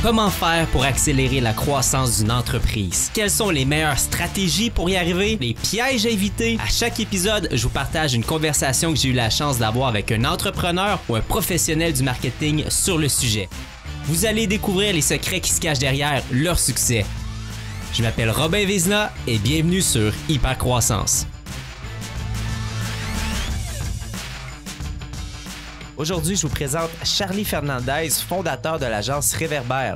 Comment faire pour accélérer la croissance d'une entreprise? Quelles sont les meilleures stratégies pour y arriver? Les pièges à éviter? À chaque épisode, je vous partage une conversation que j'ai eu la chance d'avoir avec un entrepreneur ou un professionnel du marketing sur le sujet. Vous allez découvrir les secrets qui se cachent derrière leur succès. Je m'appelle Robin Vézina et bienvenue sur Hypercroissance. Aujourd'hui, je vous présente Charlie Fernandez, fondateur de l'agence Réverbère.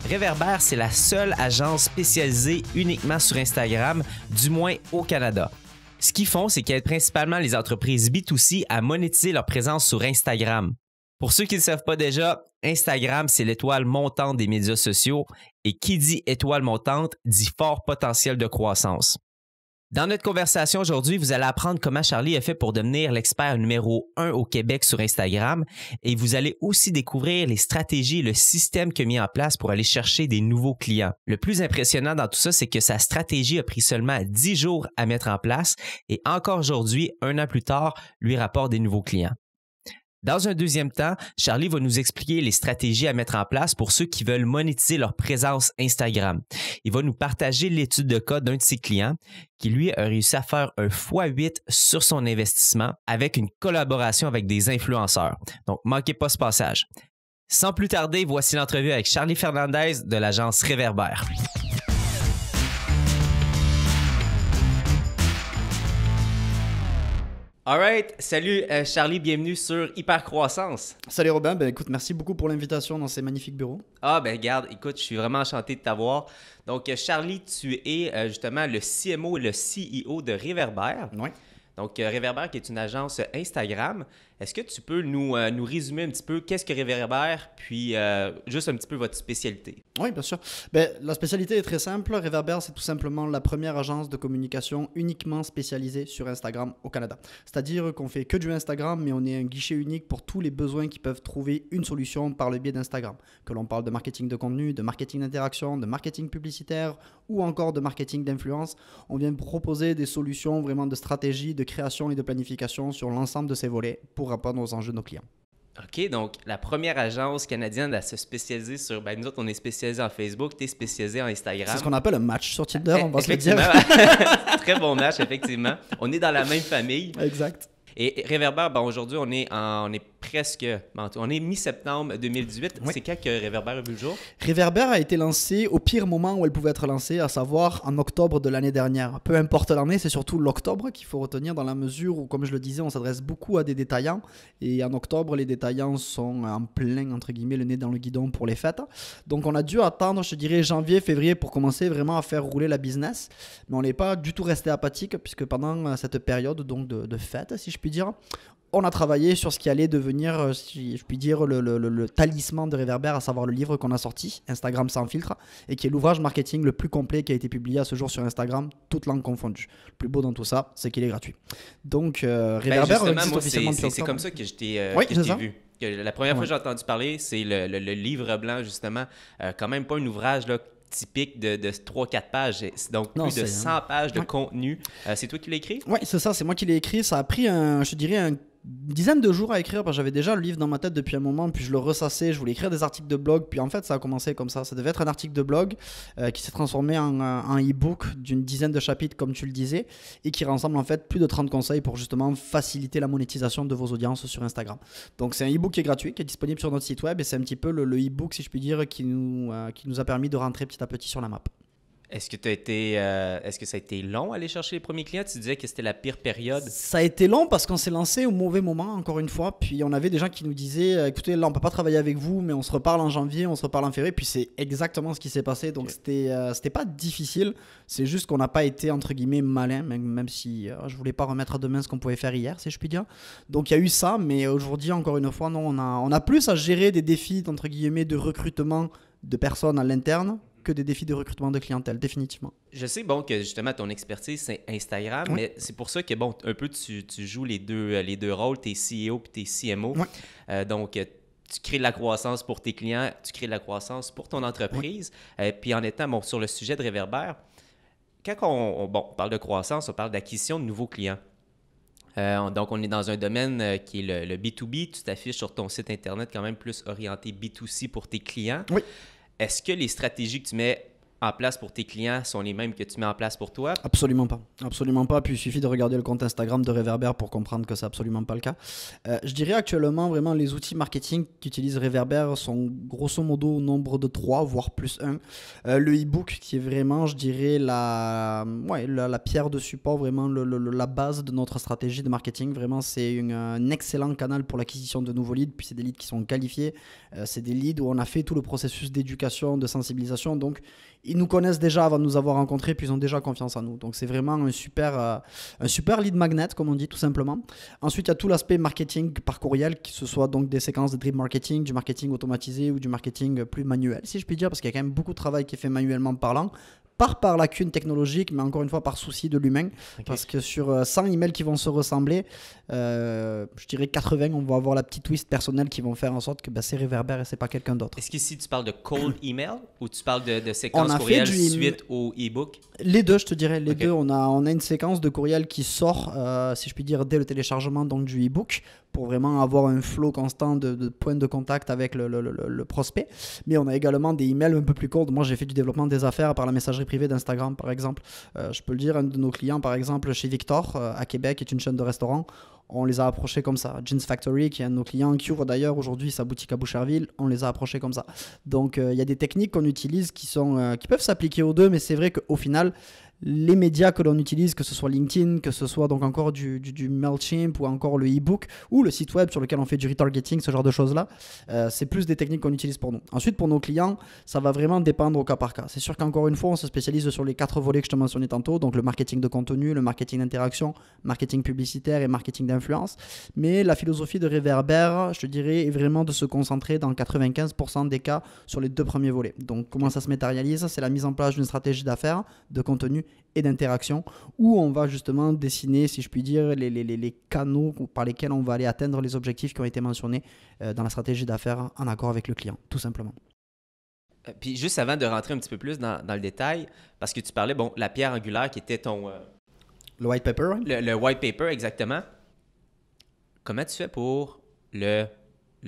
Réverbère, c'est la seule agence spécialisée uniquement sur Instagram, du moins au Canada. Ce qu'ils font, c'est qu'ils aident principalement les entreprises B2C à monétiser leur présence sur Instagram. Pour ceux qui ne le savent pas déjà, Instagram, c'est l'étoile montante des médias sociaux et qui dit étoile montante dit fort potentiel de croissance. Dans notre conversation aujourd'hui, vous allez apprendre comment Charlie a fait pour devenir l'expert numéro 1 au Québec sur Instagram et vous allez aussi découvrir les stratégies et le système qu'il a mis en place pour aller chercher des nouveaux clients. Le plus impressionnant dans tout ça, c'est que sa stratégie a pris seulement 10 jours à mettre en place et encore aujourd'hui, 1 an plus tard, lui rapporte des nouveaux clients. Dans un deuxième temps, Charlie va nous expliquer les stratégies à mettre en place pour ceux qui veulent monétiser leur présence Instagram. Il va nous partager l'étude de cas d'un de ses clients qui, lui, a réussi à faire un x8 sur son investissement avec une collaboration avec des influenceurs. Donc, manquez pas ce passage. Sans plus tarder, voici l'entrevue avec Charlie Fernandez de l'agence Réverbère. Alright, salut Charlie, bienvenue sur Hypercroissance. Salut Robin, écoute, merci beaucoup pour l'invitation dans ces magnifiques bureaux. Regarde, écoute, je suis vraiment enchanté de t'avoir. Donc Charlie, tu es justement le CMO et le CEO de Réverbère. Oui. Donc Réverbère qui est une agence Instagram. Est-ce que tu peux nous résumer un petit peu qu'est-ce que Réverbère, puis juste un petit peu votre spécialité? Oui, bien sûr. La spécialité est très simple. Réverbère, c'est tout simplement la première agence de communication uniquement spécialisée sur Instagram au Canada. C'est-à-dire qu'on fait que du Instagram, mais on est un guichet unique pour tous les besoins qui peuvent trouver une solution par le biais d'Instagram. Que l'on parle de marketing de contenu, de marketing d'interaction, de marketing publicitaire ou encore de marketing d'influence, on vient proposer des solutions vraiment de stratégie, de création et de planification sur l'ensemble de ces volets pour répondre aux enjeux de nos clients. OK, donc la première agence canadienne à se spécialiser sur... nous autres, on est spécialisé en Facebook, tu es spécialisé en Instagram. C'est ce qu'on appelle un match sur Tinder, on va se le dire. Très bon match, effectivement. On est dans la même famille. Exact. Et Réverbère, aujourd'hui, on est presque... on est mi-septembre 2018. Oui. C'est quand que Réverbère a vu le jour? Réverbère a été lancé au pire moment où elle pouvait être lancée, à savoir en octobre de l'année dernière. Peu importe l'année, c'est surtout l'octobre qu'il faut retenir dans la mesure où, comme je le disais, on s'adresse beaucoup à des détaillants. Et en octobre, les détaillants sont en plein, entre guillemets, le nez dans le guidon pour les fêtes. Donc on a dû attendre, je dirais, janvier, février pour commencer vraiment à faire rouler la business. Mais on n'est pas du tout resté apathique puisque pendant cette période donc de fête, si je puis dire, on a travaillé sur ce qui allait devenir, si je puis dire, le talisman de Réverbère, à savoir le livre qu'on a sorti, Instagram sans filtre, et qui est l'ouvrage marketing le plus complet qui a été publié à ce jour sur Instagram, toutes langues confondues. Le plus beau dans tout ça, c'est qu'il est gratuit. Donc, Réverbère existe officiellement depuis octobre. C'est comme ça que je t'ai vu. La première fois que j'ai entendu parler, c'est le livre blanc, justement. Quand même pas un ouvrage là, typique de 3-4 pages, donc plus de 100 pages de contenu. C'est toi qui l'as écrit? Oui, c'est ça, c'est moi qui l'ai écrit. Ça a pris, je dirais, une dizaine de jours à écrire parce que j'avais déjà le livre dans ma tête depuis un moment, puis je le ressassais, je voulais écrire des articles de blog, puis en fait ça a commencé comme ça devait être un article de blog qui s'est transformé en e-book d'une dizaine de chapitres comme tu le disais et qui rassemble en fait plus de 30 conseils pour justement faciliter la monétisation de vos audiences sur Instagram. Donc c'est un e-book qui est gratuit, qui est disponible sur notre site web et c'est un petit peu le e-book, si je puis dire, qui nous a permis de rentrer petit à petit sur la map. Est-ce que ça a été long à aller chercher les premiers clients? Tu disais que c'était la pire période. Ça a été long parce qu'on s'est lancé au mauvais moment, encore une fois. Puis on avait des gens qui nous disaient, écoutez, là on peut pas travailler avec vous, mais on se reparle en janvier, on se reparle en février. Puis c'est exactement ce qui s'est passé. Donc c'était pas difficile. C'est juste qu'on n'a pas été, entre guillemets, malin, même si je voulais pas remettre à demain ce qu'on pouvait faire hier, si je puis dire. Donc il y a eu ça, mais aujourd'hui, encore une fois, non, on a plus à gérer des défis, entre guillemets, de recrutement de personnes à l'interne que des défis de recrutement de clientèle, définitivement. Je sais que justement ton expertise c'est Instagram, oui. Mais c'est pour ça que un peu tu joues les deux rôles, t'es CEO puis t'es CMO. Oui. Donc tu crées de la croissance pour tes clients, tu crées de la croissance pour ton entreprise. Oui. Puis en étant sur le sujet de Réverbère, quand on parle de croissance, on parle d'acquisition de nouveaux clients. Donc, on est dans un domaine qui est le B2B. Tu t'affiches sur ton site Internet quand même plus orienté B2C pour tes clients. Oui. est-ce que les stratégies que tu mets en place pour tes clients sont les mêmes que tu mets en place pour toi? Absolument pas. Absolument pas. Puis il suffit de regarder le compte Instagram de Reverber pour comprendre que c'est absolument pas le cas. Je dirais actuellement, vraiment, les outils marketing qu'utilise Reverber sont grosso modo au nombre de 3, voire plus 1. Le e-book qui est vraiment, je dirais, la pierre de support, vraiment la base de notre stratégie de marketing. Vraiment, c'est un excellent canal pour l'acquisition de nouveaux leads. Puis c'est des leads qui sont qualifiés. C'est des leads où on a fait tout le processus d'éducation, de sensibilisation. Donc, ils nous connaissent déjà avant de nous avoir rencontrés, puis ils ont déjà confiance en nous. Donc, c'est vraiment un super lead magnet, comme on dit, tout simplement. Ensuite, il y a tout l'aspect marketing par courriel, que ce soit donc des séquences de drip marketing, du marketing automatisé ou du marketing plus manuel, si je puis dire, parce qu'il y a quand même beaucoup de travail qui est fait manuellement parlant. Par lacune technologique, mais encore une fois par souci de l'humain. Okay. Parce que sur 100 emails qui vont se ressembler, je dirais 80, on va avoir la petite twist personnelle qui vont faire en sorte que c'est Reverber et c'est pas quelqu'un d'autre. Est-ce qu'ici tu parles de cold email ou tu parles de séquence courriel suite au e-book? Les deux, je te dirais. Les deux, on a une séquence de courriel qui sort, si je puis dire, dès le téléchargement donc, du e-book, pour vraiment avoir un flow constant de points de contact avec le prospect. Mais on a également des emails un peu plus courts. Moi, j'ai fait du développement des affaires par la messagerie privée d'Instagram, par exemple. Je peux le dire, un de nos clients, par exemple, chez Victor, à Québec, est une chaîne de restaurants. On les a approchés comme ça. Jeans Factory, qui est un de nos clients, qui ouvre d'ailleurs aujourd'hui sa boutique à Boucherville, on les a approchés comme ça. Donc, il y a des techniques qu'on utilise qui peuvent s'appliquer aux deux, mais c'est vrai qu'au final, les médias que l'on utilise, que ce soit LinkedIn, que ce soit donc encore du MailChimp ou encore le e-book ou le site web sur lequel on fait du retargeting, ce genre de choses-là, c'est plus des techniques qu'on utilise pour nous. Ensuite, pour nos clients, ça va vraiment dépendre au cas par cas. C'est sûr qu'encore une fois, on se spécialise sur les 4 volets que je te mentionnais tantôt, donc le marketing de contenu, le marketing d'interaction, marketing publicitaire et marketing d'influence. Mais la philosophie de Reverber, je te dirais, est vraiment de se concentrer dans 95% des cas sur les 2 premiers volets. Donc, comment ça se matérialise? C'est la mise en place d'une stratégie d'affaires, de contenu et d'interaction, où on va justement dessiner, si je puis dire, les canaux par lesquels on va aller atteindre les objectifs qui ont été mentionnés dans la stratégie d'affaires en accord avec le client, tout simplement. Puis juste avant de rentrer un petit peu plus dans le détail, parce que tu parlais, la pierre angulaire qui était ton... le white paper, oui. Le white paper, exactement. Comment tu fais pour le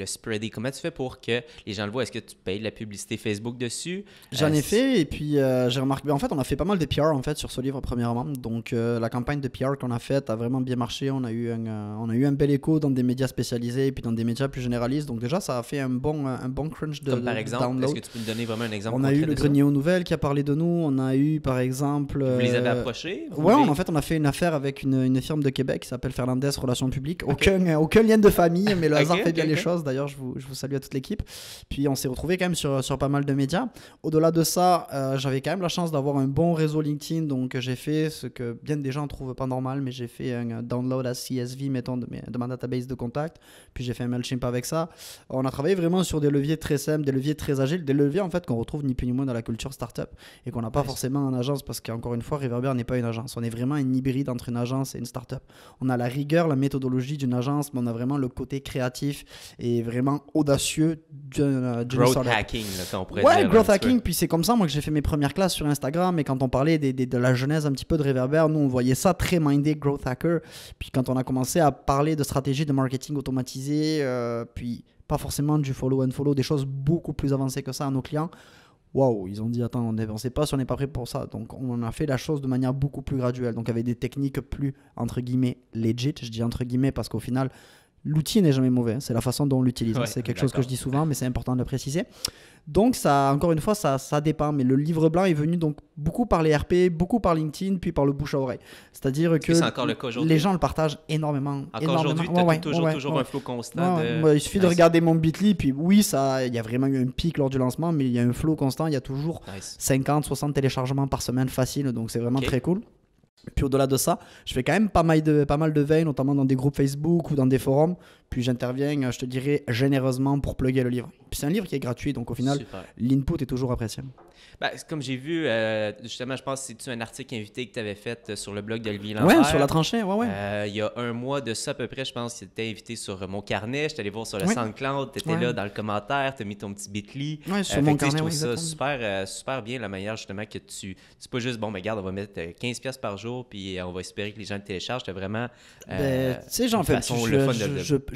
spreader? Comment tu fais pour que les gens le voient? Est-ce que tu payes de la publicité Facebook dessus? J'en ai fait et puis j'ai remarqué... En fait, on a fait pas mal de PR en fait, sur ce livre premièrement. Donc, la campagne de PR qu'on a faite a vraiment bien marché. On a eu un bel écho dans des médias spécialisés et puis dans des médias plus généralistes. Donc déjà, ça a fait un bon crunch de Comme par exemple, download. est-ce que tu peux me donner vraiment un exemple On a eu le Grenier aux Nouvelles qui a parlé de nous. On a eu par exemple... Vous les avez approchés? Ouais, en fait, on a fait une affaire avec une firme de Québec qui s'appelle Fernandez Relations Publiques. Aucun lien de famille, mais le hasard fait bien les choses. D'ailleurs, je vous salue à toute l'équipe. Puis on s'est retrouvé quand même sur pas mal de médias. Au-delà de ça, j'avais quand même la chance d'avoir un bon réseau LinkedIn. Donc j'ai fait ce que bien des gens trouvent pas normal, mais j'ai fait un download à CSV, mettons, de ma database de contacts. Puis j'ai fait un MailChimp avec ça. On a travaillé vraiment sur des leviers très simples, des leviers très agiles, des leviers en fait qu'on retrouve ni plus ni moins dans la culture startup et qu'on n'a pas forcément en agence, parce qu'encore une fois, Reverber n'est pas une agence. On est vraiment un hybride entre une agence et une startup. On a la rigueur, la méthodologie d'une agence, mais on a vraiment le côté créatif et vraiment audacieux d'une growth startup. Hacking, là, on pourrait dire. Ouais, growth hacking, puis c'est comme ça moi que j'ai fait mes premières classes sur Instagram, et quand on parlait de la genèse un petit peu de Reverber, nous on voyait ça très mindé growth hacker, puis quand on a commencé à parler de stratégie de marketing automatisé, puis pas forcément du follow and follow, des choses beaucoup plus avancées que ça à nos clients, waouh, ils ont dit attends, on ne sait pas si on n'est pas prêt pour ça. Donc on a fait la chose de manière beaucoup plus graduelle, donc avec des techniques plus entre guillemets legit. Je dis entre guillemets parce qu'au final l'outil n'est jamais mauvais, c'est la façon dont on l'utilise. Ouais, c'est quelque chose que je dis souvent, mais c'est important de le préciser. Donc ça, encore une fois, ça dépend. Mais le livre blanc est venu donc beaucoup par les RP, beaucoup par LinkedIn, puis par le bouche à oreille. C'est-à-dire que c'est encore le cas aujourd'hui. Les gens le partagent énormément. Encore aujourd'hui, tu as toujours un flow constant. Il suffit de regarder mon Bitly, puis oui, il y a vraiment eu un pic lors du lancement, mais il y a un flow constant. Il y a toujours 50, 60 téléchargements par semaine facile, donc c'est vraiment très cool. Puis au-delà de ça, je fais quand même pas mal de veilles, notamment dans des groupes Facebook ou dans des forums. Puis j'interviens, je te dirais, généreusement pour plugger le livre. Puis c'est un livre qui est gratuit, donc au final, l'input est toujours apprécié. Comme j'ai vu, justement, je pense que c'est un article invité que tu avais fait sur le blog d'Olivier Lambert. Ouais, sur la tranchée, ouais. Il y a un mois de ça à peu près, je pense que tu étais invité sur mon carnet. Je suis allé voir sur le SoundCloud, tu étais là dans le commentaire, tu as mis ton petit Bitly. Ouais, sur mon carnet, je trouve ça super bien, la manière justement que c'est pas juste, regarde, on va mettre 15$ par jour, puis on va espérer que les gens le téléchargent. C'était vraiment tu sais, j'en fais,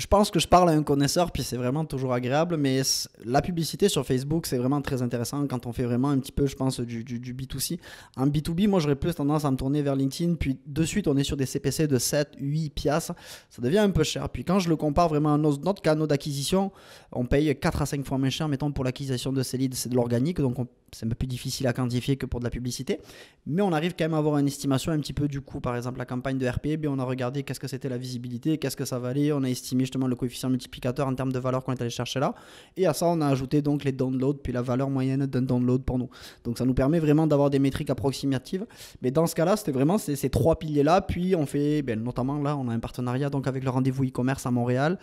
je pense que je parle à un connaisseur, puis c'est vraiment toujours agréable, mais la publicité sur Facebook, c'est vraiment très intéressant quand on fait vraiment un petit peu, je pense, du B2C. En B2B, moi, j'aurais plus tendance à me tourner vers LinkedIn, puis de suite, on est sur des CPC de 7, 8 piastres, ça devient un peu cher. Puis quand je le compare vraiment à notre canal d'acquisition, on paye 4 à 5 fois moins cher, mettons, pour l'acquisition de ces leads, c'est de l'organique, donc c'est un peu plus difficile à quantifier que pour de la publicité, mais on arrive quand même à avoir une estimation un petit peu du coût. Par exemple, la campagne de RP, on a regardé qu'est-ce que c'était la visibilité, qu'est-ce que ça valait, on a estimé justement le coefficient multiplicateur en termes de valeur qu'on est allé chercher là, et à ça on a ajouté donc les downloads puis la valeur moyenne d'un download pour nous. Donc ça nous permet vraiment d'avoir des métriques approximatives, mais dans ce cas-là c'était vraiment ces 3 piliers là. Puis on fait notamment là on a un partenariat donc avec le rendez-vous e-commerce à Montréal,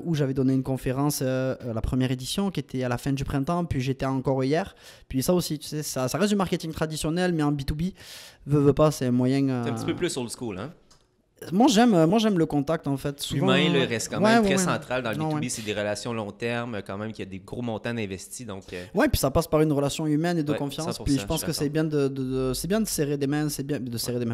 où j'avais donné une conférence, la première édition qui était à la fin du printemps, puis j'étais encore hier. Puis ça aussi, tu sais, ça reste du marketing traditionnel, mais en B2B, veut pas, c'est un moyen. C'est un petit peu plus old school, hein? Moi j'aime le contact en fait. Souvent, l'humain reste quand même très central dans le B2B. C'est des relations long terme quand même, qu'il y a des gros montants d'investis. Ouais, puis ça passe par une relation humaine et de confiance. 100%, puis je pense que c'est bien de serrer des mains,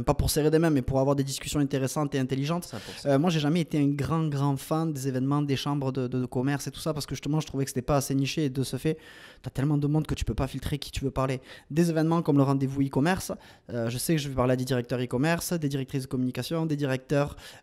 pas pour serrer des mains, mais pour avoir des discussions intéressantes et intelligentes. Moi j'ai jamais été un grand fan des événements des chambres de commerce et tout ça, parce que justement je trouvais que c'était pas assez niché, et de ce fait tu as tellement de monde que tu peux pas filtrer qui tu veux parler. Des événements comme le rendez-vous e-commerce, je sais que je vais parler à des directeurs e-commerce, des directrices de communication, des directeurs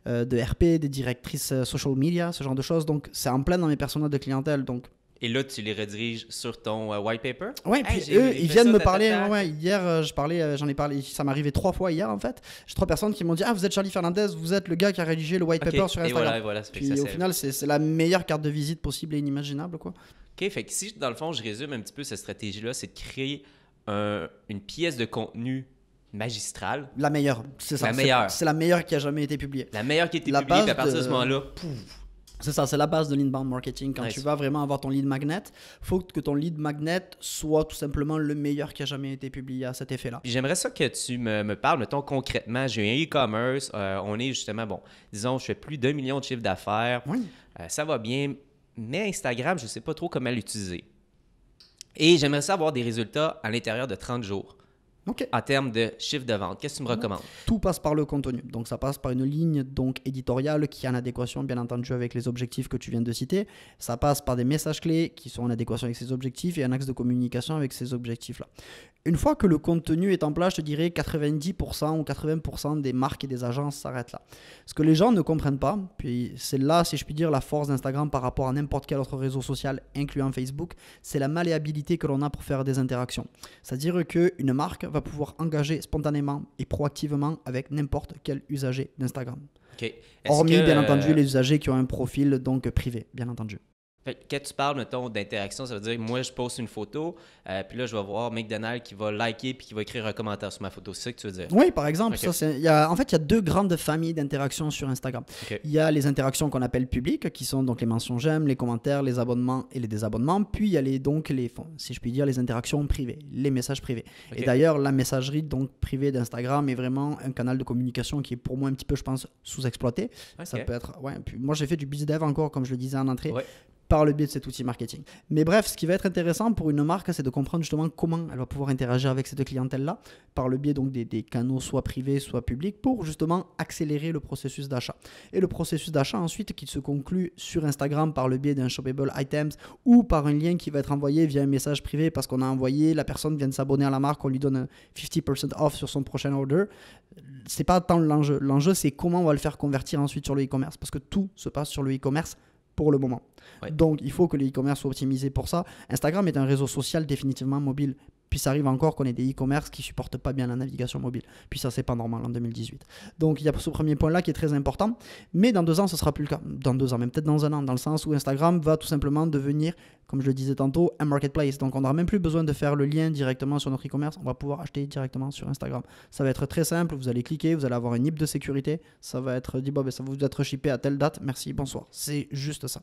de RP, des directrices social media, ce genre de choses. Donc c'est en plein dans mes personas de clientèle. Donc et là, tu les rediriges sur ton white paper? Oui, puis eux, ils viennent me parler. Hier, j'en ai parlé, ça m'est arrivé 3 fois hier en fait. J'ai 3 personnes qui m'ont dit: ah, vous êtes Charlie Fernandez, vous êtes le gars qui a rédigé le white paper sur Instagram. Et voilà, puis au final, c'est la meilleure carte de visite possible et inimaginable, quoi. OK, fait que si dans le fond, je résume un petit peu cette stratégie-là, c'est de créer une pièce de contenu magistrale. La meilleure, c'est ça. La meilleure. C'est la meilleure qui a jamais été publiée. La meilleure qui a été publiée, puis à partir de ce moment-là, pouf. C'est ça, c'est la base de l'inbound marketing. Quand tu vas vraiment avoir ton lead magnet, il faut que ton lead magnet soit tout simplement le meilleur qui a jamais été publié à cet effet-là. Puis j'aimerais ça que tu me parles, mettons concrètement, j'ai un e-commerce, on est justement, disons, je fais plus d'1 million de chiffre d'affaires, oui. Ça va bien, mais Instagram, je ne sais pas trop comment l'utiliser. Et j'aimerais ça avoir des résultats à l'intérieur de 30 jours. Okay. En termes de chiffre de vente. Qu'est-ce que tu me recommandes? Tout passe par le contenu. Donc, ça passe par une ligne donc éditoriale qui est en adéquation, bien entendu, avec les objectifs que tu viens de citer. Ça passe par des messages clés qui sont en adéquation avec ces objectifs et un axe de communication avec ces objectifs-là. Une fois que le contenu est en place, je te dirais 90% ou 80% des marques et des agences s'arrêtent là. Ce que les gens ne comprennent pas, puis c'est là, si je puis dire, la force d'Instagram par rapport à n'importe quel autre réseau social, incluant Facebook, c'est la malléabilité que l'on a pour faire des interactions. C'est-à-dire qu'une marque va pouvoir engager spontanément et proactivement avec n'importe quel usager d'Instagram. Okay. Hormis, bien entendu, les usagers qui ont un profil donc privé, bien entendu. Fait que quand tu parles, mettons, d'interaction, ça veut dire que moi, je poste une photo, puis là, je vais voir McDonald's qui va liker puis qui va écrire un commentaire sur ma photo. C'est ça que tu veux dire? Oui, par exemple. Okay. Ça, il y a 2 grandes familles d'interactions sur Instagram. Okay. Il y a les interactions qu'on appelle publiques, qui sont donc les mentions j'aime, les commentaires, les abonnements et les désabonnements. Puis, il y a si je puis dire, les interactions privées, les messages privés. Okay. Et d'ailleurs, la messagerie donc privée d'Instagram est vraiment un canal de communication qui est pour moi un petit peu, je pense, sous-exploité. Okay. Ça peut être... Puis moi, j'ai fait du BizDev encore, comme je le disais en entrée. Ouais. Par le biais de cet outil marketing. Mais bref, ce qui va être intéressant pour une marque, c'est de comprendre justement comment elle va pouvoir interagir avec cette clientèle-là, par le biais donc des canaux soit privés, soit publics, pour justement accélérer le processus d'achat. Et le processus d'achat ensuite qui se conclut sur Instagram par le biais d'un shoppable items ou par un lien qui va être envoyé via un message privé parce qu'on a envoyé, la personne vient de s'abonner à la marque, on lui donne un 50% off sur son prochain order. C'est pas tant l'enjeu. L'enjeu, c'est comment on va le faire convertir ensuite sur le e-commerce, parce que tout se passe sur le e-commerce pour le moment. Ouais. Donc, il faut que le e-commerce soit optimisé pour ça. Instagram est un réseau social définitivement mobile. Puis ça arrive encore qu'on ait des e-commerce qui ne supportent pas bien la navigation mobile. Puis ça, c'est pas normal en 2018. Donc, il y a ce premier point-là qui est très important. Mais dans 2 ans, ce ne sera plus le cas. Dans 2 ans, même peut-être dans 1 an, dans le sens où Instagram va tout simplement devenir, comme je le disais tantôt, un marketplace. Donc, on n'aura même plus besoin de faire le lien directement sur notre e-commerce. On va pouvoir acheter directement sur Instagram. Ça va être très simple. Vous allez cliquer, vous allez avoir un NIP de sécurité. Ça va être dit, ça va vous être shippé à telle date. Merci, bonsoir. C'est juste ça.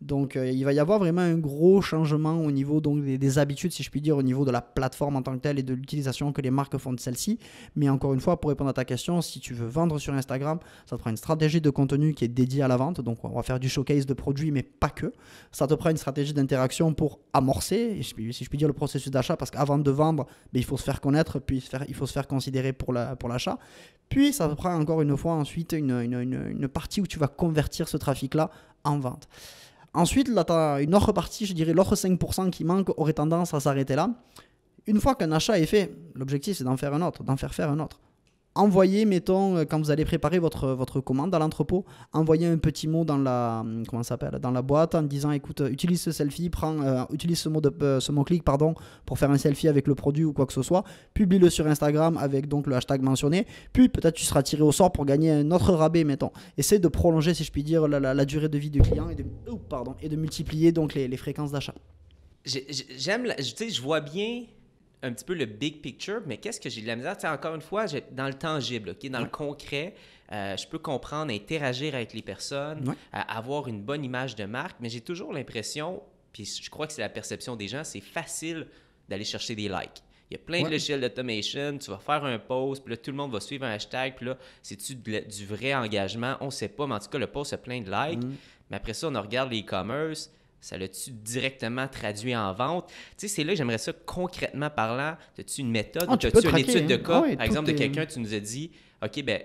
Donc il va y avoir vraiment un gros changement au niveau donc, des habitudes, si je puis dire, au niveau de la plateforme en tant que telle et de l'utilisation que les marques font de celle-ci. Mais encore une fois, pour répondre à ta question, si tu veux vendre sur Instagram, ça te prend une stratégie de contenu qui est dédiée à la vente. Donc on va faire du showcase de produits, mais pas que. Ça te prend une stratégie d'interaction pour amorcer, si je puis dire, le processus d'achat, parce qu'avant de vendre, il faut se faire connaître, puis il faut se faire considérer pour l'achat. Puis ça te prend encore une fois ensuite une partie où tu vas convertir ce trafic-là en vente. Ensuite, là, tu as une autre partie, je dirais l'autre 5% qui manque aurait tendance à s'arrêter là. Une fois qu'un achat est fait, l'objectif c'est d'en faire un autre, d'en faire un autre. Envoyez, mettons, quand vous allez préparer votre commande à l'entrepôt, envoyez un petit mot dans la boîte en disant écoute, utilise ce selfie, utilise ce mot-clic pour faire un selfie avec le produit ou quoi que ce soit, publie-le sur Instagram avec donc le hashtag mentionné, puis peut-être tu seras tiré au sort pour gagner un autre rabais, mettons. Essaye de prolonger, si je puis dire, la durée de vie du client et de multiplier donc les fréquences d'achat. Je vois bien un petit peu le big picture, mais qu'est-ce que j'ai de la misère? Encore une fois, dans le tangible, okay? Dans le concret, je peux comprendre, interagir avec les personnes, avoir une bonne image de marque, mais j'ai toujours l'impression, puis je crois que c'est la perception des gens, c'est facile d'aller chercher des likes. Il y a plein de logiciels d'automation, tu vas faire un post, puis là, tout le monde va suivre un hashtag, puis là, c'est-tu du vrai engagement? On ne sait pas, mais en tout cas, le post a plein de likes. Mais après ça, on regarde les e-commerce, ça l'a-tu directement traduit en vente? Tu sais, c'est là que j'aimerais ça concrètement parlant. As-tu une méthode? As-tu une étude de cas? Par exemple, de quelqu'un, tu nous as dit, OK, ben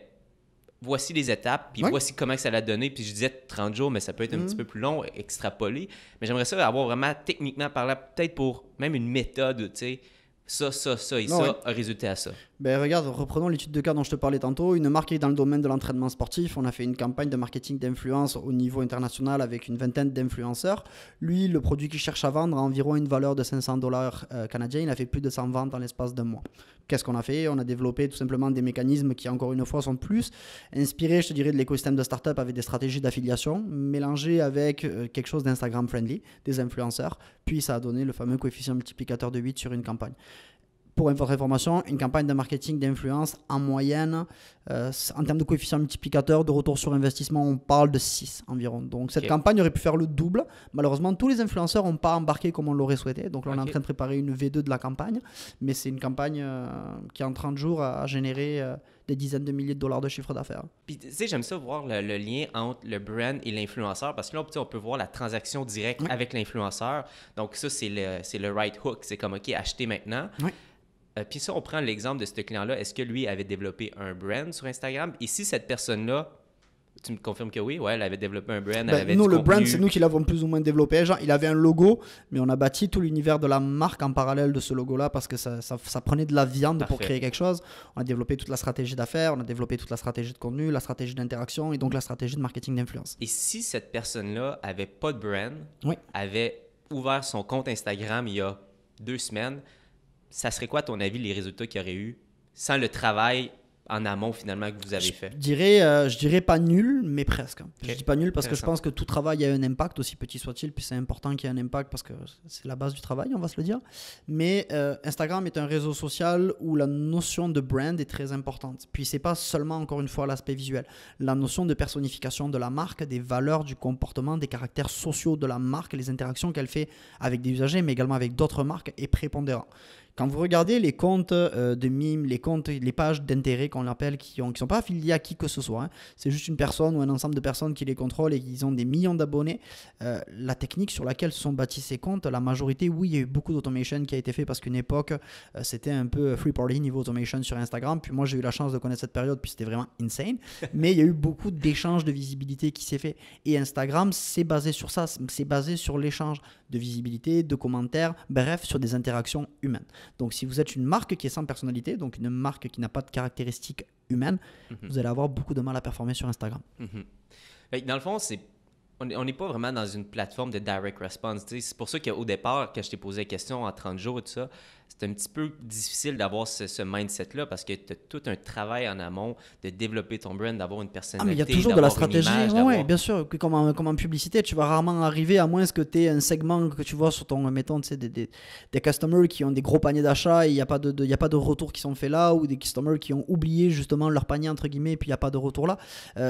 voici les étapes, puis voici comment ça l'a donné. Puis je disais 30 jours, mais ça peut être un petit peu plus long, extrapolé. Mais j'aimerais ça avoir vraiment techniquement parlant, peut-être pour même une méthode, tu sais, ça a résulté à ça. Ben regarde, reprenons l'étude de cas dont je te parlais tantôt. Une marque est dans le domaine de l'entraînement sportif. On a fait une campagne de marketing d'influence au niveau international avec une vingtaine d'influenceurs. Lui, le produit qu'il cherche à vendre a environ une valeur de $500 canadiens. Il a fait plus de 100 ventes en l'espace d'un mois. Qu'est-ce qu'on a fait? On a développé tout simplement des mécanismes qui, encore une fois, sont plus inspirés, je te dirais, de l'écosystème de start-up avec des stratégies d'affiliation mélangées avec quelque chose d'Instagram friendly, des influenceurs. Puis ça a donné le fameux coefficient multiplicateur de 8 sur une campagne. Pour votre information, une campagne de marketing d'influence, en moyenne, en termes de coefficient multiplicateur, de retour sur investissement, on parle de 6 environ. Donc cette campagne aurait pu faire le double. Malheureusement, tous les influenceurs n'ont pas embarqué comme on l'aurait souhaité. Donc là, on est en train de préparer une V2 de la campagne. Mais c'est une campagne qui, en 30 jours, a généré des dizaines de milliers de dollars de chiffre d'affaires. Puis tu sais, j'aime ça voir le lien entre le brand et l'influenceur, parce que là, on peut voir la transaction directe avec l'influenceur. Donc ça, c'est le right hook. C'est comme, OK, acheter maintenant. Puis ça, on prend l'exemple de ce client-là. Est-ce que lui avait développé un brand sur Instagram? Et si cette personne-là, tu me confirmes que oui, elle avait développé un brand, elle avait nous, du le contenu. brand, c'est nous qui l'avons plus ou moins développé. Genre, il avait un logo, mais on a bâti tout l'univers de la marque en parallèle de ce logo-là parce que ça prenait de la viande pour créer quelque chose. On a développé toute la stratégie d'affaires, on a développé toute la stratégie de contenu, la stratégie d'interaction et donc la stratégie de marketing d'influence. Et si cette personne-là avait pas de brand, avait ouvert son compte Instagram il y a 2 semaines, ça serait quoi, à ton avis, les résultats qu'il y aurait eu sans le travail en amont, finalement, que vous avez fait? Je dirais pas nul, mais presque. Je dis pas nul parce que je pense que tout travail a un impact, aussi petit soit-il, puis c'est important qu'il y ait un impact parce que c'est la base du travail, on va se le dire. Mais Instagram est un réseau social où la notion de brand est très importante. Puis c'est pas seulement, encore une fois, l'aspect visuel. La notion de personnification de la marque, des valeurs, du comportement, des caractères sociaux de la marque, les interactions qu'elle fait avec des usagers, mais également avec d'autres marques, est prépondérant. Quand vous regardez les comptes de mimes, les pages d'intérêt qu'on appelle, qui ne sont pas affiliés à qui que ce soit, c'est juste une personne ou un ensemble de personnes qui les contrôlent et qui ont des millions d'abonnés, la technique sur laquelle se sont bâtis ces comptes, la majorité, oui, il y a eu beaucoup d'automation qui a été fait parce qu'une époque, c'était un peu free party niveau automation sur Instagram. Puis moi, j'ai eu la chance de connaître cette période, puis c'était vraiment insane. Mais il y a eu beaucoup d'échanges de visibilité qui s'est fait. Et Instagram, c'est basé sur ça, c'est basé sur l'échange de visibilité, de commentaires, bref, sur des interactions humaines. Donc, si vous êtes une marque qui est sans personnalité, donc une marque qui n'a pas de caractéristiques humaines, vous allez avoir beaucoup de mal à performer sur Instagram. Dans le fond, on n'est pas vraiment dans une plateforme de direct response. C'est pour ça qu'au départ, quand je t'ai posé la question en 30 jours et tout ça, c'est un petit peu difficile d'avoir ce mindset-là parce que tu as tout un travail en amont de développer ton brand, d'avoir une personnalité, mais il y a toujours de la d'avoir une stratégie. image, Oui, bien sûr. Comme en publicité, tu vas rarement arriver, à moins que tu aies un segment que tu vois sur ton, mettons, tu sais, des customers qui ont des gros paniers d'achat et il n'y a pas de retours qui sont faits là, ou des customers qui ont oublié justement leur panier, entre guillemets, et puis il n'y a pas de retour là.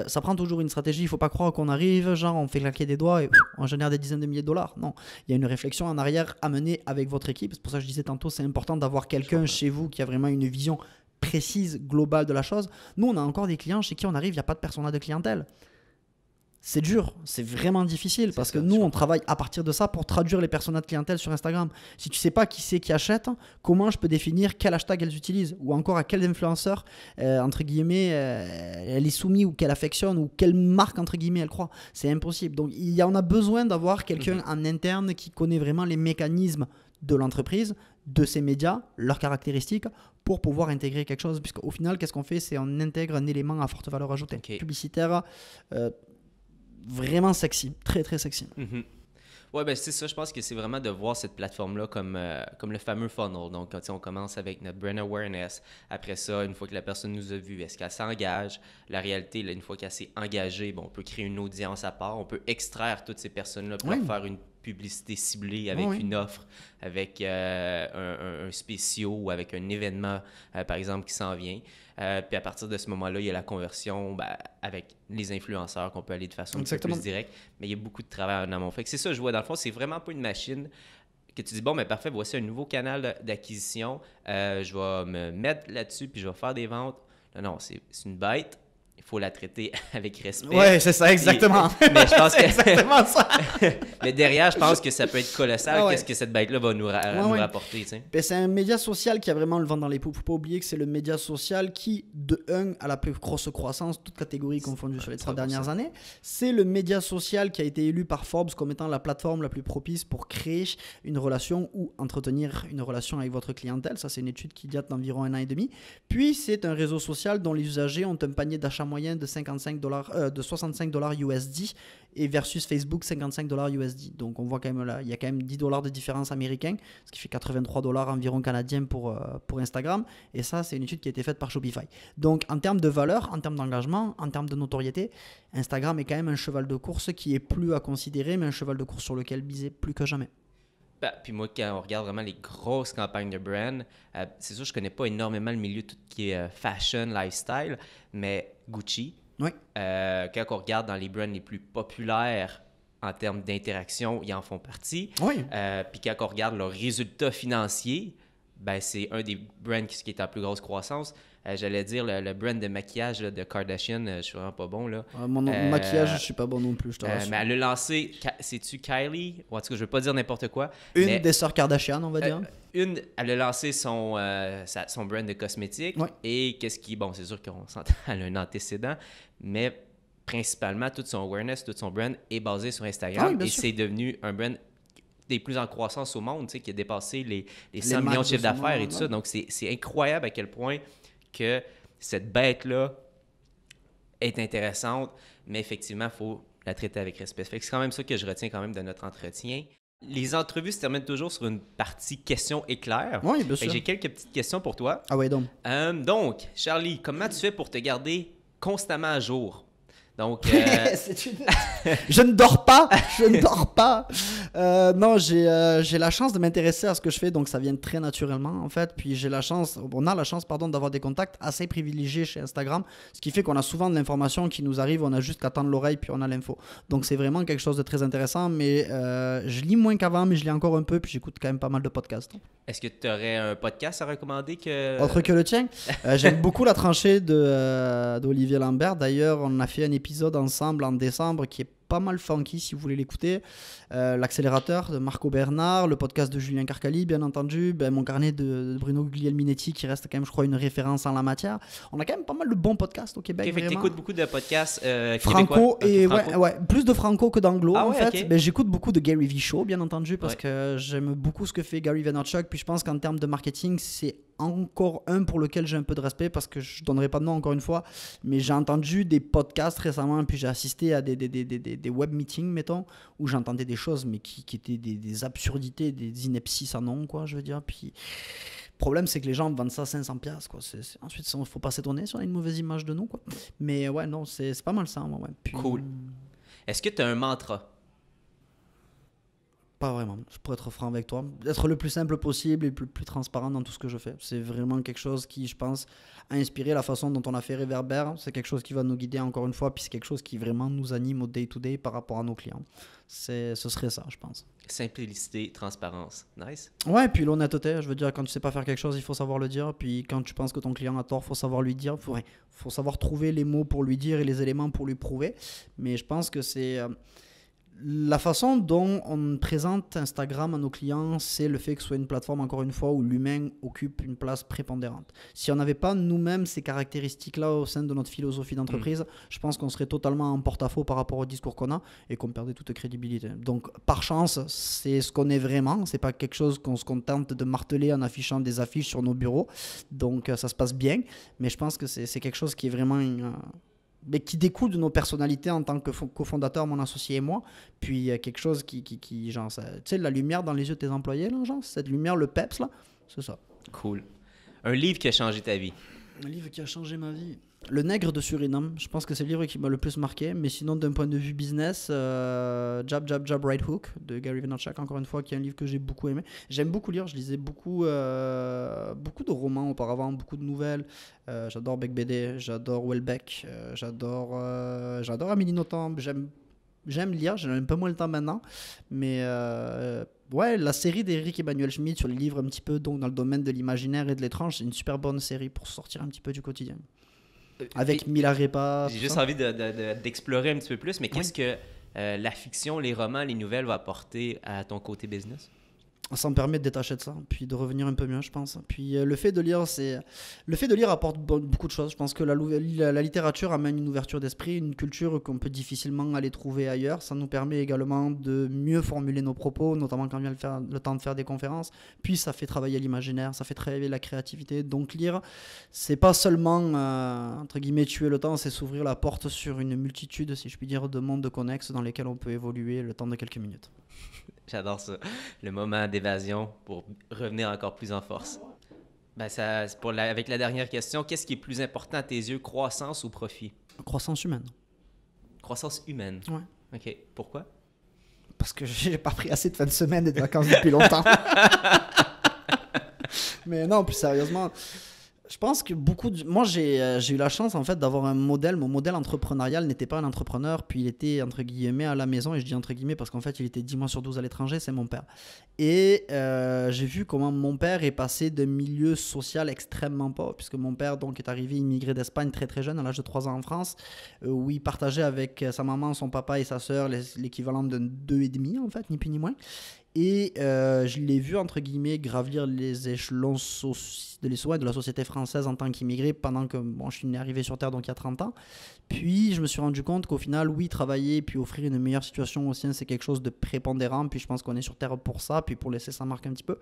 Ça prend toujours une stratégie. Il ne faut pas croire qu'on arrive, genre on fait claquer des doigts et on génère des dizaines de milliers de dollars. Non, il y a une réflexion en arrière à mener avec votre équipe. C'est pour ça que je disais tantôt, c'est important d'avoir quelqu'un chez vous qui a vraiment une vision précise, globale de la chose. Nous, on a encore des clients chez qui on arrive, il n'y a pas de persona de clientèle. C'est dur, c'est vraiment difficile parce que nous, on travaille à partir de ça pour traduire les personas de clientèle sur Instagram. Si tu sais pas qui c'est qui achète, comment je peux définir quel hashtag elles utilisent ou encore à quel influenceur, entre guillemets, elle est soumise ou qu'elle affectionne ou quelle marque, entre guillemets, elle croit. C'est impossible. Donc, on a besoin d'avoir quelqu'un en interne qui connaît vraiment les mécanismes de l'entreprise, de ses médias, leurs caractéristiques pour pouvoir intégrer quelque chose. Puisqu'au final, qu'est-ce qu'on fait? C'est on intègre un élément à forte valeur ajoutée. Publicitaire, vraiment sexy, très très sexy. Ouais, ben c'est ça. Je pense que c'est vraiment de voir cette plateforme-là comme le fameux funnel. Donc, quand on commence avec notre brand awareness, après ça, une fois que la personne nous a vu, est-ce qu'elle s'engage? La réalité, là, une fois qu'elle s'est engagée, bon, on peut créer une audience à part. On peut extraire toutes ces personnes-là pour faire une publicité ciblée avec une offre, avec un spécial ou avec un événement, par exemple, qui s'en vient. Puis à partir de ce moment-là, il y a la conversion avec les influenceurs qu'on peut aller de façon un peu plus directe. Mais il y a beaucoup de travail en amont. Fait que c'est ça, je vois. Dans le fond, c'est vraiment pas une machine que tu dis, bon, mais parfait, voici un nouveau canal d'acquisition. Je vais me mettre là-dessus puis je vais faire des ventes. Non, c'est une bête. Il faut la traiter avec respect. Ouais, c'est ça, exactement. Mais je pense que exactement ça. Mais derrière, je pense que ça peut être colossal. Qu'est-ce que cette bête-là va nous rapporter, tu sais? Ben, c'est un média social qui a vraiment le vent dans les poupes. Faut pas oublier que c'est le média social qui, de 1, a la plus grosse croissance, toutes catégories confondues sur les 3 dernières années. C'est le média social qui a été élu par Forbes comme étant la plateforme la plus propice pour créer une relation ou entretenir une relation avec votre clientèle. Ça, c'est une étude qui date d'environ 1 an et demi. Puis, c'est un réseau social dont les usagers ont un panier d'achat moyen de $65 USD et versus Facebook $55 USD. Donc on voit quand même là, il y a quand même $10 de différence américain, ce qui fait $83 environ canadiens pour Instagram. Et ça, c'est une étude qui a été faite par Shopify. Donc en termes de valeur, en termes d'engagement, en termes de notoriété, Instagram est quand même un cheval de course qui est plus à considérer, mais un cheval de course sur lequel miser plus que jamais. Puis moi, quand on regarde vraiment les grosses campagnes de brand, c'est sûr que je connais pas énormément le milieu tout qui est fashion, lifestyle, mais Gucci, quand on regarde dans les brands les plus populaires en termes d'interaction, ils en font partie. Puis quand on regarde leurs résultats financiers, ben c'est un des brands qui est en plus grosse croissance. J'allais dire le brand de maquillage là, de Kardashian, je suis vraiment pas bon là. Mon maquillage, je suis pas bon non plus, je te rassure. Mais elle a lancé, c'est-tu Kylie? Ou en tout cas, je veux pas dire n'importe quoi. Une des sœurs Kardashian, on va dire. Elle a lancé son brand de cosmétiques. Et qu'est-ce qui, bon, c'est sûr qu'on s'entend, elle a un antécédent, mais principalement, toute son awareness, tout son brand est basé sur Instagram. Et c'est devenu un brand des plus en croissance au monde, tu sais, qui a dépassé les 100 millions de chiffres d'affaires et tout ça. Donc, c'est incroyable à quel point que cette bête-là est intéressante, mais effectivement, il faut la traiter avec respect. Fait que c'est quand même ça que je retiens quand même de notre entretien. Les entrevues se terminent toujours sur une partie questions-éclairs. Oui, bien sûr. J'ai quelques petites questions pour toi. Ah ouais, donc. Donc, Charlie, comment tu fais pour te garder constamment à jour? Donc, je ne dors pas, non, j'ai la chance de m'intéresser à ce que je fais, donc ça vient très naturellement en fait. Puis on a la chance d'avoir des contacts assez privilégiés chez Instagram, ce qui fait qu'on a souvent de l'information qui nous arrive, on a juste qu'à tendre l'oreille puis on a l'info. Donc c'est vraiment quelque chose de très intéressant, mais je lis moins qu'avant, mais je lis encore un peu, puis j'écoute quand même pas mal de podcasts. Est-ce que tu aurais un podcast à recommander autre que le tien? J'aime beaucoup La Tranchée d'Olivier Lambert. D'ailleurs, on a fait un épisode ensemble en décembre qui est pas mal funky si vous voulez l'écouter. L'accélérateur de Marco Bernard, le podcast de Julien Carcali, bien entendu, mon carnet de Bruno Guglielminetti qui reste quand même, je crois, une référence en la matière. On a quand même pas mal de bons podcasts au Québec. Fait que t'écoutes beaucoup de podcasts franco québécois. Et ouais, plus de franco que d'anglo en fait. Okay. J'écoute beaucoup de Gary Vee Show, bien entendu, parce que j'aime beaucoup ce que fait Gary Vaynerchuk. Puis je pense qu'en termes de marketing, c'est encore un pour lequel j'ai un peu de respect, parce que je donnerai pas de nom encore une fois, mais j'ai entendu des podcasts récemment, puis j'ai assisté à des des web meetings, mettons, où j'entendais des choses, mais qui étaient des absurdités, des inepties sans nom, quoi, je veux dire. Puis, le problème, c'est que les gens vendent ça à 500 $, quoi. Ensuite, il ne faut pas s'étonner si on a une mauvaise image de nous, quoi. Mais ouais, non, c'est pas mal ça, moi, ouais. Puis, Cool. Est-ce que tu as un mantra? pas vraiment, je pourrais être franc avec toi. Être le plus simple possible et le plus transparent dans tout ce que je fais. C'est vraiment quelque chose qui, je pense, a inspiré la façon dont on a fait Réverbère. C'est quelque chose qui va nous guider encore une fois, puis c'est quelque chose qui vraiment nous anime au day-to-day par rapport à nos clients. Ce serait ça, je pense. Simplicité, transparence. Nice. Ouais, puis l'honnêteté, je veux dire, quand tu sais pas faire quelque chose, il faut savoir le dire. Puis quand tu penses que ton client a tort, il faut savoir lui dire. Faut savoir trouver les mots pour lui dire et les éléments pour lui prouver. Mais je pense que c'est... la façon dont on présente Instagram à nos clients, c'est le fait que ce soit une plateforme, encore une fois, où l'humain occupe une place prépondérante. Si on n'avait pas nous-mêmes ces caractéristiques-là au sein de notre philosophie d'entreprise, je pense qu'on serait totalement en porte-à-faux par rapport au discours qu'on a et qu'on perdait toute crédibilité. Donc, par chance, c'est ce qu'on est vraiment. C'est pas quelque chose qu'on se contente de marteler en affichant des affiches sur nos bureaux. Donc, ça se passe bien. Mais je pense que c'est quelque chose qui est vraiment mais qui découle de nos personnalités en tant que cofondateur, mon associé et moi. Puis il y a quelque chose qui genre, tu sais, la lumière dans les yeux de tes employés, là, genre, cette lumière, le peps, là, c'est ça. Cool. Un livre qui a changé ta vie? Un livre qui a changé ma vie. Le Nègre de Suriname, je pense que c'est le livre qui m'a le plus marqué. Mais sinon, d'un point de vue business, Jab, Jab, Jab, Right Hook de Gary Vaynerchuk, encore une fois, qui est un livre que j'ai beaucoup aimé. J'aime beaucoup lire, je lisais beaucoup de romans auparavant, beaucoup de nouvelles. J'adore Beck BD, j'adore Welbeck, j'adore Amélie Nothomb. J'aime lire, j'ai un peu moins le temps maintenant. Mais ouais, la série d'Éric Emmanuel Schmitt sur les livres un petit peu donc, dans le domaine de l'imaginaire et de l'étrange, c'est une super bonne série pour sortir un petit peu du quotidien. Avec Mila Repa. J'ai juste envie d'explorer un petit peu plus, mais qu'est-ce que la fiction, les romans, les nouvelles vont apporter à ton côté business? Ça me permet de détacher de ça, puis de revenir un peu mieux, je pense. Puis le fait de lire apporte beaucoup de choses. Je pense que la littérature amène une ouverture d'esprit, une culture qu'on peut difficilement aller trouver ailleurs. Ça nous permet également de mieux formuler nos propos, notamment quand vient le temps de faire des conférences. Puis ça fait travailler l'imaginaire, ça fait travailler la créativité. Donc lire, c'est pas seulement entre guillemets tuer le temps, c'est s'ouvrir la porte sur une multitude, si je puis dire, de mondes connexes dans lesquels on peut évoluer le temps de quelques minutes. J'adore ça. Le moment d'évasion pour revenir encore plus en force. Ben ça, avec la dernière question, qu'est-ce qui est plus important à tes yeux, croissance ou profit? Croissance humaine. Croissance humaine? Ouais. OK. Pourquoi? Parce que j'ai pas pris assez de fin de semaine et de vacances depuis longtemps. Mais non, plus sérieusement... Je pense que moi, j'ai eu la chance en fait d'avoir un modèle. Mon modèle entrepreneurial n'était pas un entrepreneur, puis il était entre guillemets à la maison. Et je dis entre guillemets parce qu'en fait, il était 10 mois sur 12 à l'étranger, c'est mon père. Et j'ai vu comment mon père est passé d'un milieu social extrêmement pauvre, puisque mon père donc, est arrivé immigré d'Espagne très très jeune, à l'âge de 3 ans en France, où il partageait avec sa maman, son papa et sa sœur l'équivalent de 2,5 en fait, ni plus ni moins. Et je l'ai vu, entre guillemets, gravir les échelons de l'histoire de la société française en tant qu'immigré pendant que je suis arrivé sur Terre, donc il y a 30 ans. Puis je me suis rendu compte qu'au final, oui, travailler puis offrir une meilleure situation aux siens, c'est quelque chose de prépondérant. Puis je pense qu'on est sur Terre pour ça, puis pour laisser sa marque un petit peu.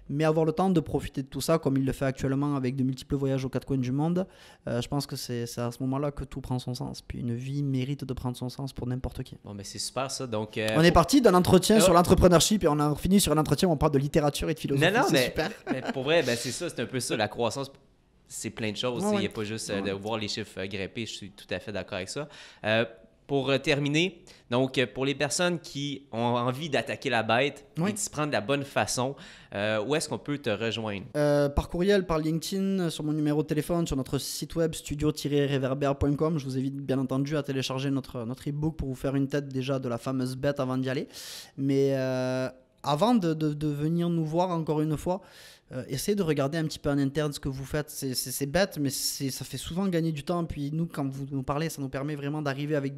Mais avoir le temps de profiter de tout ça, comme il le fait actuellement avec de multiples voyages aux quatre coins du monde, je pense que c'est à ce moment-là que tout prend son sens. Puis une vie mérite de prendre son sens pour n'importe qui. Bon, mais c'est super ça. Donc, on est parti d'un entretien sur l'entrepreneurship et on a fini sur un entretien où on parle de littérature et de philosophie. Non, c'est super. Mais pour vrai, c'est ça, c'est un peu ça. La croissance, c'est plein de choses. Il n'y a pas juste de voir les chiffres grimper. Je suis tout à fait d'accord avec ça. Pour terminer, donc pour les personnes qui ont envie d'attaquer la bête et de s'y prendre de la bonne façon, où est-ce qu'on peut te rejoindre? Par courriel, par LinkedIn, sur mon numéro de téléphone, sur notre site web studio-reverber.com. Je vous invite bien entendu à télécharger notre e-book pour vous faire une tête déjà de la fameuse bête avant d'y aller. Mais avant de venir nous voir encore une fois, essayez de regarder un petit peu en interne ce que vous faites. C'est bête, mais ça fait souvent gagner du temps. Puis nous, quand vous nous parlez, ça nous permet vraiment d'arriver avec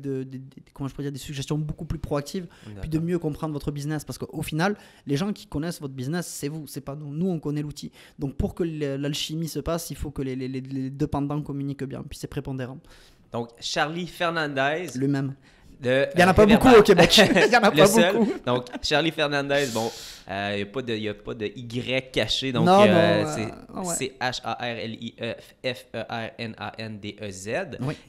comment je peux dire, des suggestions beaucoup plus proactives, puis de mieux comprendre votre business. Parce qu'au final, les gens qui connaissent votre business, c'est vous, c'est pas nous. Nous, on connaît l'outil. Donc pour que l'alchimie se passe, il faut que les deux pendants communiquent bien. Puis c'est prépondérant. Donc Charlie Fernandez. Lui-même. Il n'y en a pas beaucoup au Québec. Il n'y en a pas beaucoup. Donc, Charlie Fernandez, bon, il n'y a pas de Y caché. Donc, c'est Charlie Fernandez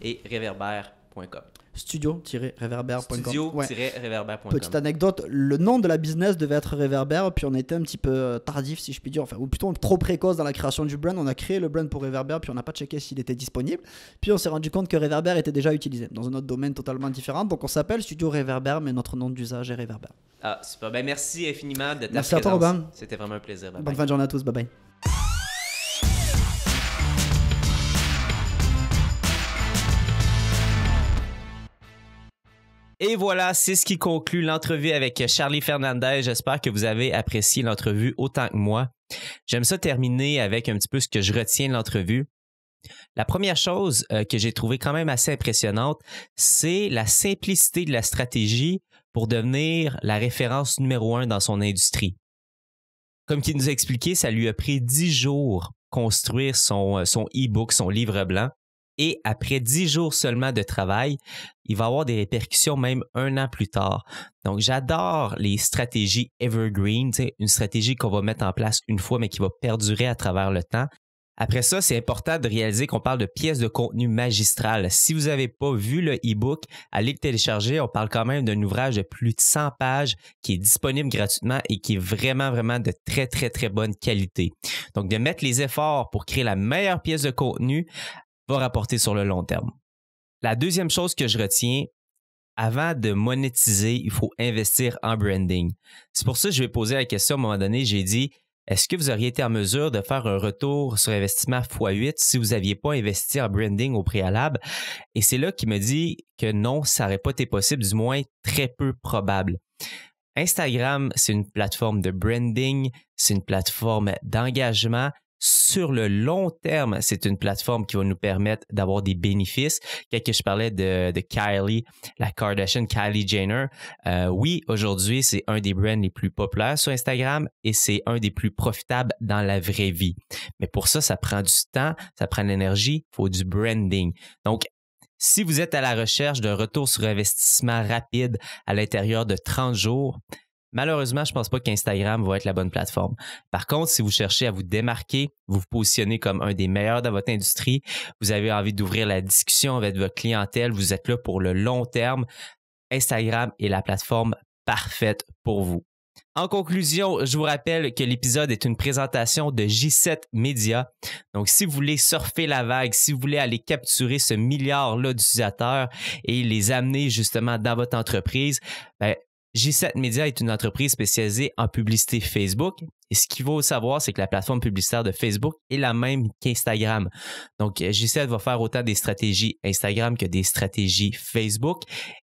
et réverbère.com. studio-reverber.com. Studio-reverber.com. Petite anecdote, le nom de la business devait être Reverber, puis on était un petit peu tardif si je puis dire, enfin, ou plutôt trop précoce dans la création du brand. On a créé le brand pour Reverber, puis on n'a pas checké s'il était disponible. Puis on s'est rendu compte que Reverber était déjà utilisé dans un autre domaine totalement différent. Donc on s'appelle Studio Reverber, mais notre nom d'usage est Reverber. Ah, super. Ben, merci infiniment de ta Merci présence. à toi, Robin. C'était vraiment un plaisir. Bye Bonne bye. fin de journée à tous. Bye bye. Et voilà, c'est ce qui conclut l'entrevue avec Charlie Fernandez. J'espère que vous avez apprécié l'entrevue autant que moi. J'aime ça terminer avec un petit peu ce que je retiens de l'entrevue. La première chose que j'ai trouvé quand même assez impressionnante, c'est la simplicité de la stratégie pour devenir la référence numéro 1 dans son industrie. Comme il nous a expliqué, ça lui a pris 10 jours construire son e-book, son livre blanc. Et après 10 jours seulement de travail, il va avoir des répercussions même 1 an plus tard. Donc, j'adore les stratégies evergreen, une stratégie qu'on va mettre en place une fois, mais qui va perdurer à travers le temps. Après ça, c'est important de réaliser qu'on parle de pièces de contenu magistrales. Si vous n'avez pas vu le e-book, allez le télécharger. On parle quand même d'un ouvrage de plus de 100 pages qui est disponible gratuitement et qui est vraiment, vraiment de très, très, très bonne qualité. Donc, de mettre les efforts pour créer la meilleure pièce de contenu va rapporter sur le long terme. La deuxième chose que je retiens, avant de monétiser, il faut investir en branding. C'est pour ça que je vais poser la question à un moment donné. J'ai dit, est-ce que vous auriez été en mesure de faire un retour sur investissement x8 si vous n'aviez pas investi en branding au préalable? Et c'est là qu'il me dit que non, ça n'aurait pas été possible, du moins très peu probable. Instagram, c'est une plateforme de branding, c'est une plateforme d'engagement. Sur le long terme, c'est une plateforme qui va nous permettre d'avoir des bénéfices. Quand je parlais de Kylie, la Kardashian, Kylie Jenner, oui, aujourd'hui, c'est un des brands les plus populaires sur Instagram et c'est un des plus profitables dans la vraie vie. Mais pour ça, ça prend du temps, ça prend de l'énergie, il faut du branding. Donc, si vous êtes à la recherche d'un retour sur investissement rapide à l'intérieur de 30 jours, malheureusement, je ne pense pas qu'Instagram va être la bonne plateforme. Par contre, si vous cherchez à vous démarquer, vous positionnez comme un des meilleurs dans votre industrie, vous avez envie d'ouvrir la discussion avec votre clientèle, vous êtes là pour le long terme, Instagram est la plateforme parfaite pour vous. En conclusion, je vous rappelle que l'épisode est une présentation de J7 Media. Donc, si vous voulez surfer la vague, si vous voulez aller capturer ce milliard-là d'utilisateurs et les amener justement dans votre entreprise, J7 Media est une entreprise spécialisée en publicité Facebook. Et ce qu'il faut savoir, c'est que la plateforme publicitaire de Facebook est la même qu'Instagram. Donc, J7 va faire autant des stratégies Instagram que des stratégies Facebook.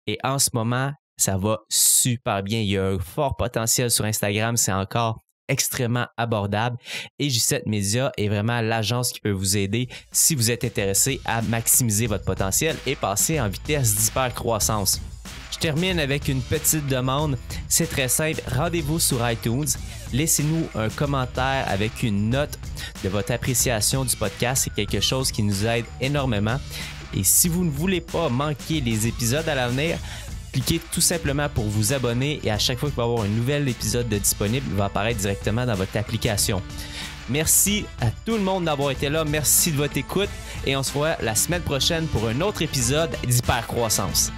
Et en ce moment, ça va super bien. Il y a un fort potentiel sur Instagram. C'est encore extrêmement abordable. Et J7 Media est vraiment l'agence qui peut vous aider si vous êtes intéressé à maximiser votre potentiel et passer en vitesse d'hypercroissance. Je termine avec une petite demande. C'est très simple. Rendez-vous sur iTunes. Laissez-nous un commentaire avec une note de votre appréciation du podcast. C'est quelque chose qui nous aide énormément. Et si vous ne voulez pas manquer les épisodes à l'avenir, cliquez tout simplement pour vous abonner et à chaque fois qu'il va y avoir un nouvel épisode de disponible, il va apparaître directement dans votre application. Merci à tout le monde d'avoir été là. Merci de votre écoute et on se voit la semaine prochaine pour un autre épisode d'Hypercroissance.